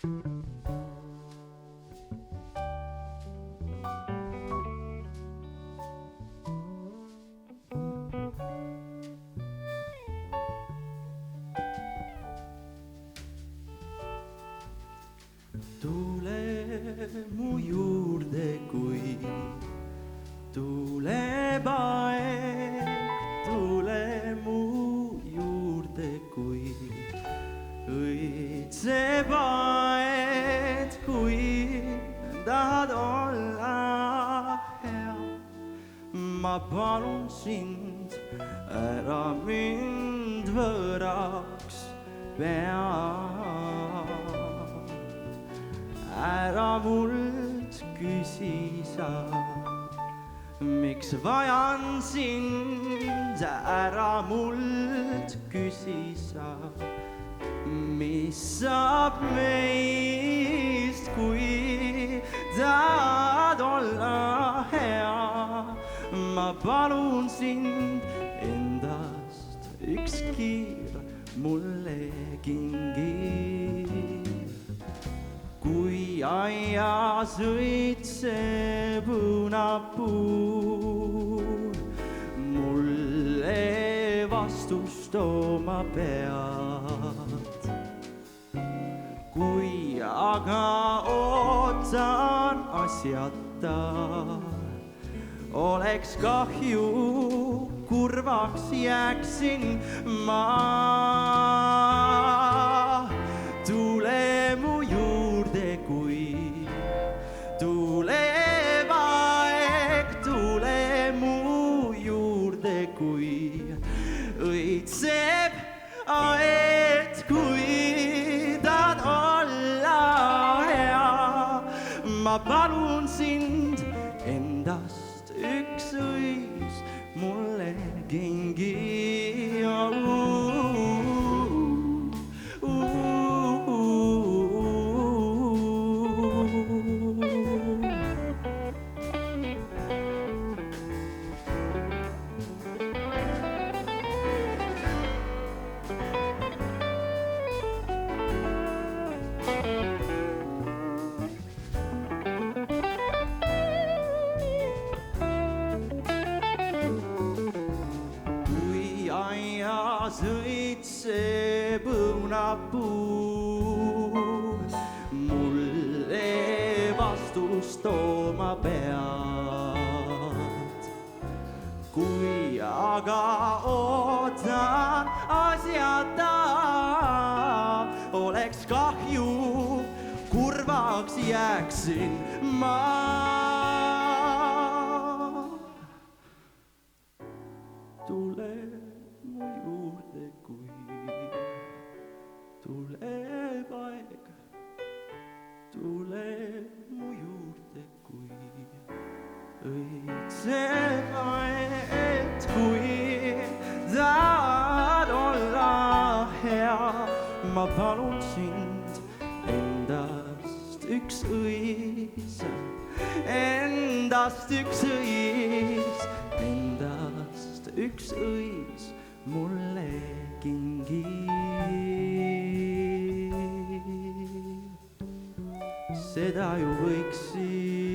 Tule mu juurde, kui tuleb aeg, tule mu juurde, kui õitseb aed, kui tahad olla hea. Ma palun sind, ära mind võõraks pea. Ära mult küsi sa, miks vajan sind, ära mult küsi sa, mis saab meist, kui tahad olla hea. Ma palun sind, endast üks kiir mulle kingi. Kui aias õitseb õunapuu, mulle vastust oma pead. Kui aga ootan asjata, oleks kahju, kurvaks jääksin ma. Tule mu juurde, kui tuleb aeg, tule mu juurde, kui õitseb aed, kui tahad olla hea. Ma palun sind, endast üks õis mulle kingi. Õitseb õunapuu, mulle vastust oma pead. Kui aga ootan asjata, oleks kahju, kurvaks jääksin ma. Tule mu juurde, kui tuleb aeg, tule mu juurde, kui õitseb aed, kui tahad olla hea. Ma palun sind, endast üks õis, endast üks õis, endast üks õis mulle kingi. Seda ju võiksin